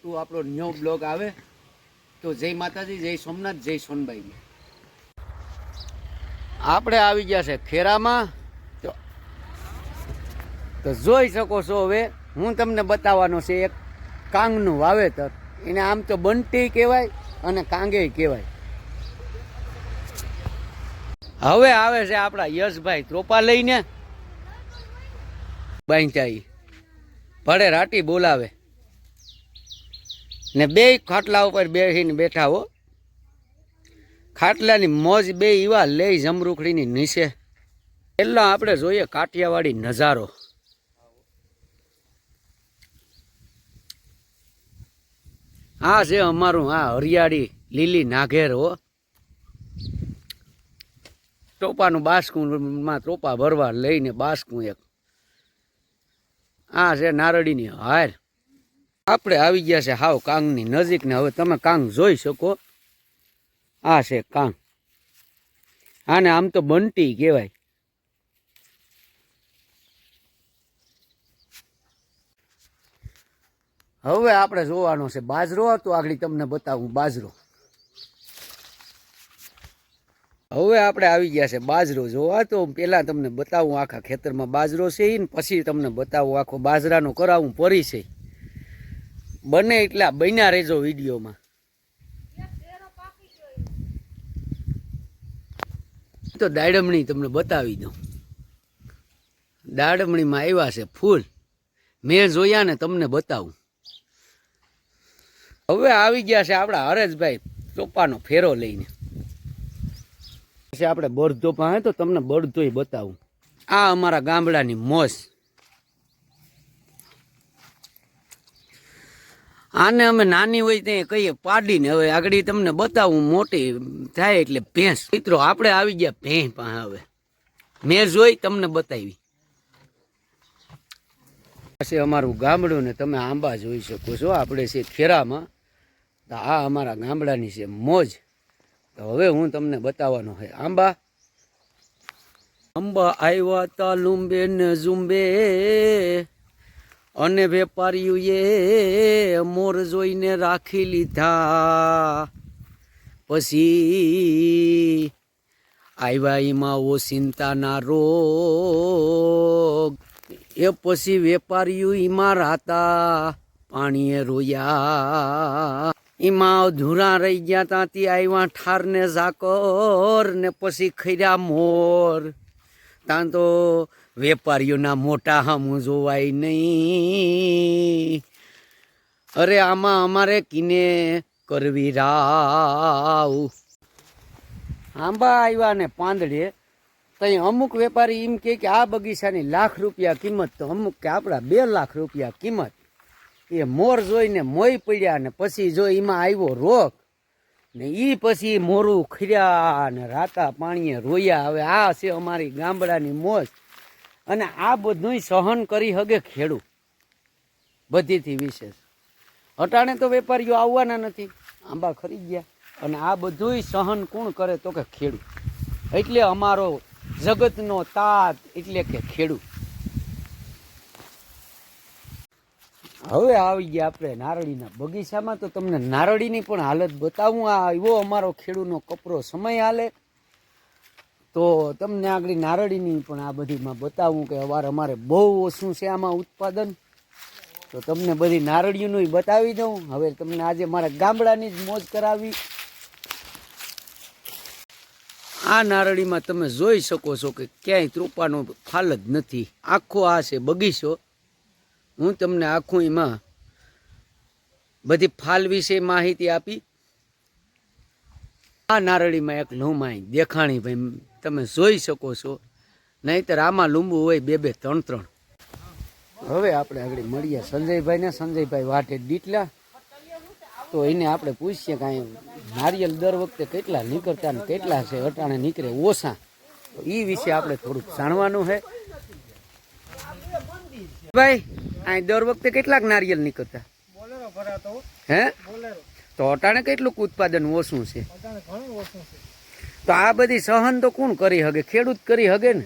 તો આપણો new blog આવે તો જય માતાજી, જય સોમનાથ, જય સોનબાઈ. આપણે આવી ગયા છે ખેરામાં. તો જોઈ શકો છો. હવે હું તમને બતાવવાનો છે એક કાંગનું વાવેતર. એને આમ તો બંટી કહેવાય અને કાંગે કહેવાય. હવે આવે છે આપણા યશભાઈ ત્રોપા લઈને બાંચાઈ ભડે રાટી બોલાવે ને બે ખાટલા ઉપર બેસીને બેઠા હો. ખાટલાની મોજ બે એવા લે જમરૂખડીની નીચે. પહેલા આપણે જોઈએ કાઠિયાવાડી નજારો. આ છે અમારું આ હરિયાળી લીલી નાઘેર હો. ટોપાનું બાસકુંમાં ટોપા ભરવા લઈને બાસકું એક. આ છે નારળીની હાર. આપણે આવી ગયા છે હાવ કાંગની નજીક ને. હવે તમે કાંગ જોઈ શકો. આ છે કાંગ. આને આમ તો બંટી કહેવાય. હવે આપણે જોવાનો છે બાજરો. તો આગળ તમને બતાવું બાજરો. હવે આપણે આવી ગયા છે બાજરો જોવા. તો પેલા તમને બતાવું આખા ખેતરમાં બાજરો છે ને પછી તમને બતાવું આખો બાજરાનો કરાવું પરિચય. બને એટલા બન્યા રહેજો વિડીયોમાં. તો દાડમણી તમને બતાવી દઉં. દાડમણીમાં આવ્યા છે ફૂલ. મેં જોયા ને તમને બતાવું. હવે આવી ગયા છે આપણા હરેશભાઈ ચોપાનો ફેરો લઈને. આપણે બળદો પાસે તો તમને બળદોય બતાવું. આ અમારા ગામડાની મોજ. આને અમે નાની હોય ત્યાં કહીએ પાડીને. હવે આગળ તમને બતાવું મોટી થાય એટલે ભેંસ. મિત્રો આપણે આવી ગયા ભેંસ પાસે. હવે મેં જોઈ તમને બતાવી. પછી અમારું ગામડું ને તમે આંબા જોઈ શકો છો. આપણે છે ખેરામાં. તો આ અમારા ગામડાની છે મોજ. તો હવે હું તમને બતાવવાનો છે આંબા. આંબા આવ્યા તા લુંબે ને ઝુંબે અને વેપારીઓએ મોર જોઈને રાખી લીધા. પછી આવ્યા એમાં ઓચિંતાના રોગ. એ પછી વેપારીઓ એમાં રાતા પાણીએ રોયા. એમાં અધૂરા રહી ગયા ત્યાંથી આવ્યા ઠાર ને ઝાકર ને પછી ખર્યા મોર. ત્યાં તો વેપારીઓના મોટા હમું જોવાય નહીં. અરે આમાં અમારે કિને કરવી રાવ. આંબા આવ્યા ને પાંદડે. તઈ અમુક વેપારી એમ કે આ બગીચાની ₹1,00,000 કિંમત. તો અમુક કે આપણા ₹2,00,000 કિંમત. એ મોર જોઈને મોય પડ્યા ને પછી જો એમાં આવ્યો રોગ ને એ પછી મોરું ખર્યા ને રાતા પાણીએ રોયા. હવે આ છે અમારી ગામડાની મોજ. અને આ બધું સહન કરી હગે ખેડૂત બધીથી વિશેષ. અટાણે તો વેપારીઓ આવવાના નથી. આંબા ખરી ગયા. અને આ બધું સહન કોણ કરે તો કે ખેડૂત. એટલે અમારો જગતનો તાત એટલે કે ખેડૂત. હવે આવી ગયા આપણે નારળીના બગીચામાં. તો તમને નારળીની પણ હાલત બતાવું. આ એવો અમારો ખેડૂતનો કપરો સમય હાલે. તો તમને આગળ નારળીની પણ આ બધીમાં બતાવું કે અમારે બહુ ઓછું છે આમાં ઉત્પાદન. તો તમને બધી નારળીઓનું બતાવી દઉં. હવે તમને આજે મારા ગામડાની જ મોજ કરાવી. આ નારળીમાં તમે જોઈ શકો છો કે ક્યાંય ત્રોપાનો ફાલ જ નથી. આખો આ છે બગીચો. હું તમને આખું એમાં બધી ફાલ વિશે માહિતી આપી. આ નારળીમાં એક લૂંમાઈ દેખાણી ભાઈ તમે જોઈ શકો છો. નહીંતર આમાં લીંબુ હોય 2-3. હવે આપણે આગળ મળીએ સંજયભાઈને. સંજયભાઈ વાટે ડીટલા. તો એને આપણે પૂછીએ કાંઈ નારિયેલ દર વખતે કેટલા નીકળતા ને કેટલા છે અટાણે નીકળે ઓછા. તો એ વિશે આપણે થોડુંક જાણવાનું છે. ભાઈ અહીં દર વખતે કેટલાક નારિયેલ નીકળતા હે? તો અટાણે કેટલું ઉત્પાદન ઓછું છે? તો આ બધી સહન તો કોણ કરી હગે? ખેડૂત કરી હગે ને.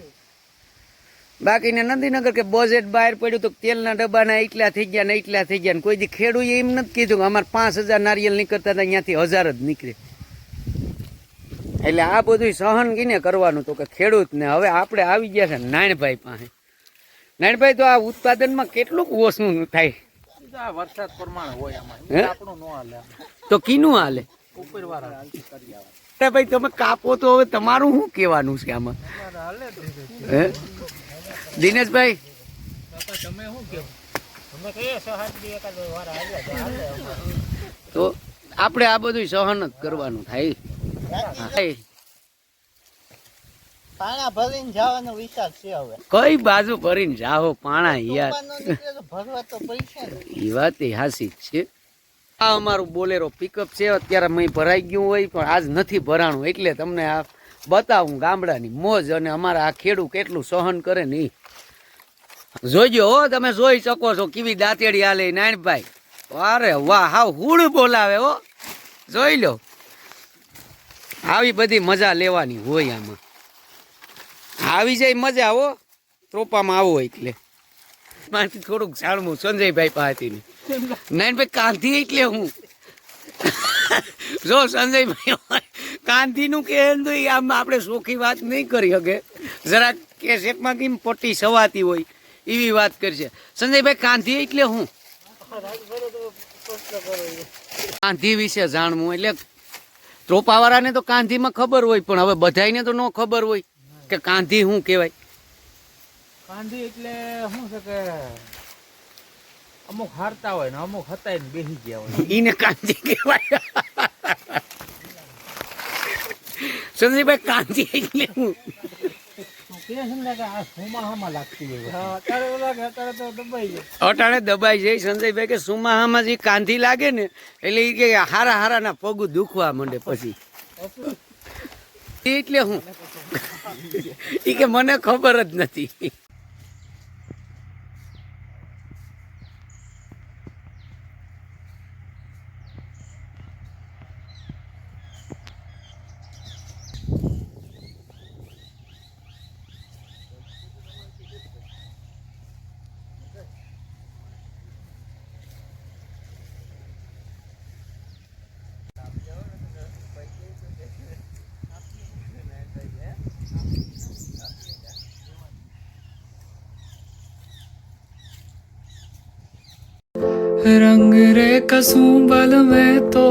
બાકીને નંદીનગર કે બજેટ બહાર પડ્યું તો તેલના ડબ્બાના એટલા થઈ ગયા ને એટલા થઈ ગયા ને કોઈ દી ખેડૂએ એમ નથી કીધું કે અમારે 5000 નારિયેલ નીકળતા હતા અહીંયાથી 1000 જ નીકળે. એટલે આ બધું સહન કીને કરવાનું તો કે ખેડૂતને. હવે આપણે આવી ગયા છે નાણભાઈ પાસે. નાણભાઈ તો આ ઉત્પાદનમાં કેટલું ઓછું થાય? વરસાદ પ્રમાણે હોય આમાં, આપણું નો હાલે. તો કીનું હાલે? ઉપરવાળા. ભાઈ તમે કાપો તો હવે તમારું શું કહેવાનું છે આમાં? હે દિનેશભાઈ તમે શું કેવું? તમે કહીએ સહાય એકાદ વાર હાલે તો આપણે આ બધું સહન જ કરવાનું થાય. પાણા ભરીને જવાનો વિચાર છે હવે. કઈ બાજુ ભરીને જાઓ પાણા યાર? ભરવા તો પૈસા ને. એ વાત એ હાસી જ છે. આ અમારું બોલેરો પિકઅપ છે, અત્યારે મેં ભરાઈ ગયું હોય પણ આજ નથી ભરાણું, એટલે તમને આ બતાવું ગામડાની મોજ અને અમારા આ ખેડૂત કેટલું સહન કરે ને. જોઈજો હો, તમે જોઈ શકો છો કેવી દાંતેડી હાલે નાનભાઈ. અરે વાહ, હાવ હુડ બોલાવે હો. જોઈ લો, આવી બધી મજા લેવાની હોય આમાં. આવી જાય મજા હો ત્રોપામાં આવો એટલે. મારથી થોડુંક જાણવું સંજયભાઈ પાસેથી. નાનભાઈ કાંધી એટલે હું જો સંજયભાઈ કાંધીનું કે આમ આપણે સોખી વાત નહીં કરી શકે. જરાક કે શેકમાં કેમ પટ્ટી સવાતી હોય એવી વાત કરશે સંજયભાઈ. કાંધી એટલે હું કાંધી વિશે જાણવું એટલે ત્રોપાવાળાને તો કાંધીમાં ખબર હોય, પણ હવે બધાને તો ન ખબર હોય કે કાંધી શું કહેવાય. કાંધી એટલે શું છે કે અમુક હારતા હોય ને અમુક હતા ને બેસી ગયા હોય, એને કાંધી કહેવાય. સંજયભાઈ કાંધી એટલે હું અટાણે દબાઈ જાય. સંજયભાઈ કે સુમાહામાં જે કાંધી લાગે ને એટલે એ કે હારા હારાના પગ દુખવા માંડે પછી. એટલે હું એ કે મને ખબર જ નથી. रंग रे कसुंबल में तो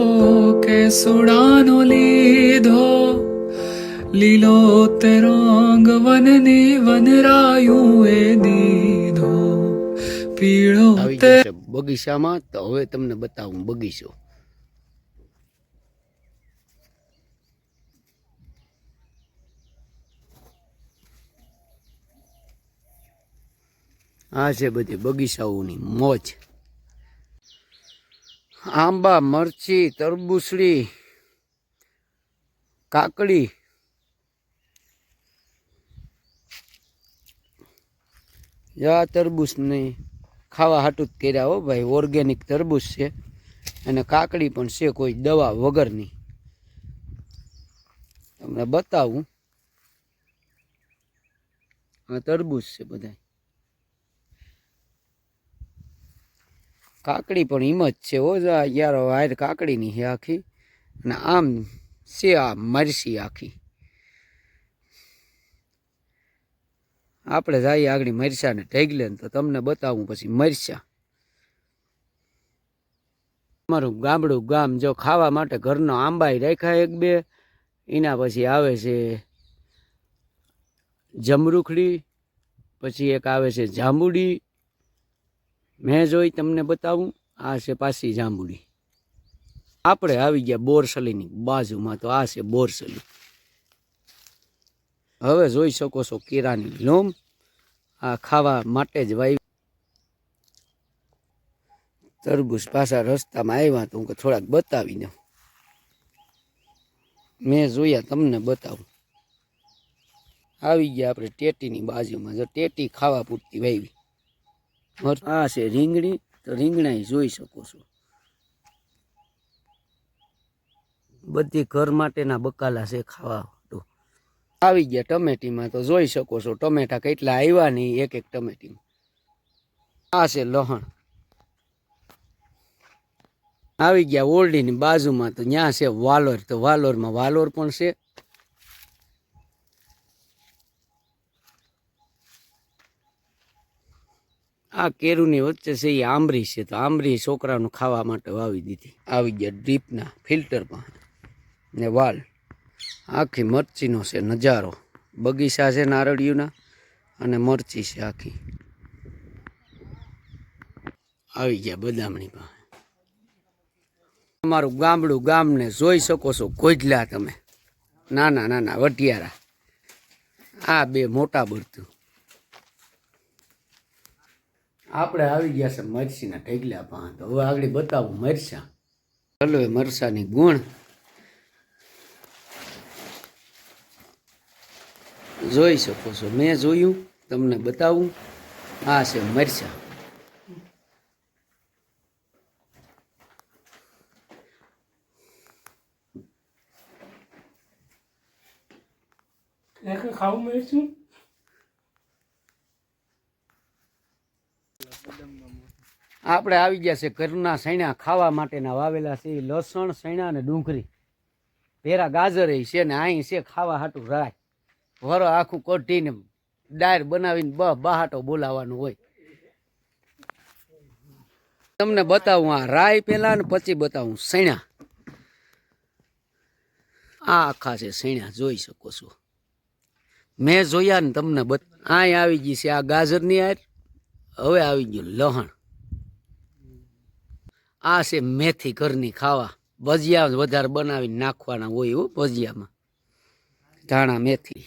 के सुडानो लीधो लीलो तेरंग वननी वनरायु ए दीधो पीड़ो ते બગીચામાં. તો હવે તમને બતાવું બગીચો. આ છે બધી બગીચાઓની મોજ. આંબા, મરચી, તરબૂચડી, કાકડી, આ તરબૂચ નહીં ખાવા હાટું જ કર્યા હો ભાઈ. ઓર્ગેનિક તરબૂચ છે અને કાકડી પણ છે કોઈ દવા વગરની. તમને બતાવું. આ તરબૂચ છે બધા. કાકડી પણ હિંમત છે હો યાર. વાયર કાકડીની છે આખી, અને આમ છે આ મરસી આખી. આપણે જઈએ આગળ મરચાને ઢેગલે તો તમને બતાવું પછી મરચા. અમારું ગામડું ગામ જો ખાવા માટે ઘરનો આંબાઈ રાખ્યા એક બે. એના પછી આવે છે જમરૂખડી, પછી એક આવે છે જાંબુડી. મેં જોઈ તમને બતાવું. આ છે પાછી જાંબુડી. આપણે આવી ગયા બોરસલીની બાજુમાં, તો આ છે બોરસલી. હવે જોઈ શકો છો કેરાની લોમ. આ ખાવા માટે જ વાવી. તરબૂચ પાછા રસ્તામાં આવ્યા તો હું થોડાક બતાવી દઉં. મેં જોયા તમને બતાવું. આવી ગયા આપણે ટેટીની બાજુમાં. જો ટેટી ખાવા પૂરતી વાવી. આ છે રીંગણી. તો રીંગણા જોઈ શકો છો. બધી ઘર માટેના બકાલા છે ખાવા. તો આવી ગયા ટમેટીમાં, તો જોઈ શકો છો ટમેટા કેટલા આવ્યા નહીં એક એક ટમેટીમાં. આ છે લહણ. આવી ગયા ઓરડીની બાજુમાં, તો ત્યાં છે વાલોર, તો વાલોરમાં વાલોર પણ છે. આ કેરુની વચ્ચે છે એ આંબરી છે, તો આંબરી છોકરાનું ખાવા માટે વાવી દીધી. આવી ગયા ડ્રીપના ફિલ્ટરમાં ને વાલ. આખી મરચીનો છે નજારો. બગીચા છે નારળિયુંના અને મરચી છે આખી. આવી ગયા બદામણી પાસે. અમારું ગામડું ગામને જોઈ શકો છો. ગોજલા તમે નાના નાના વઢિયારા. આ બે મોટા બળતું. આપણે આવી ગયા છે મરચીના ઢગલા પાસે. તો હવે આગળ બતાવું મરચા. ચલો એ મરચાની ગુણ જોઈ શકો છો. મેં જોયું, તમને બતાવું. આ છે મરચા. ખાવું મળશું. આપણે આવી ગયા છે ઘરના સૈણા ખાવા માટેના વાવેલા છે. લસણ, સૈણા અને ડુંગળી. ભેરા ગાજર છે ને અહીં છે ખાવા હાટું રાય. વરો આખું કઢીને ડાયર બનાવીને બહાટો બોલાવવાનું હોય. તમને બતાવું આ રાય પેલા ને પછી બતાવું સૈણા. આ આખા છે સૈણા, જોઈ શકો છો. મેં જોયા ને તમને અહીં આવી ગઈ છે આ ગાજરની આર. હવે આવી ગયું લહણ. આ છે મેથી ઘરની ખાવા. ભજીયા વધારે બનાવીને નાખવાના હોય હો ભજીયામાં. ધાણા મેથી.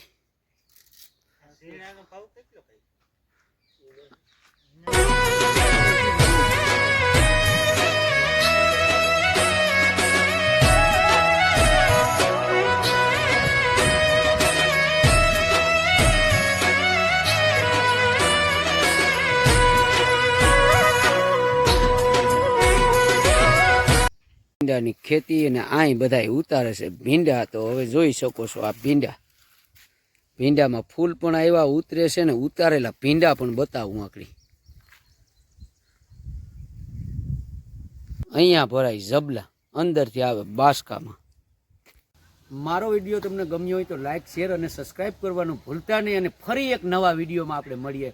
ભીંડાની ખેતી અને અહીં બધા ઉતારે છે ભીંડા. તો હવે જોઈ શકો છો આ ભીંડા. ભીંડામાં ફૂલ પણ આવ્યા ઉતરે છે ને ઉતારેલા ભીંડા પણ બતાવું આકડી. અહીંયા ભરાય જબલા, અંદરથી આવે બાસકામાં. મારો વિડીયો તમને ગમ્યો હોય તો લાઈક, શેર અને સબસ્ક્રાઈબ કરવાનું ભૂલતા નહીં. અને ફરી એક નવા વિડીયોમાં આપણે મળીએ.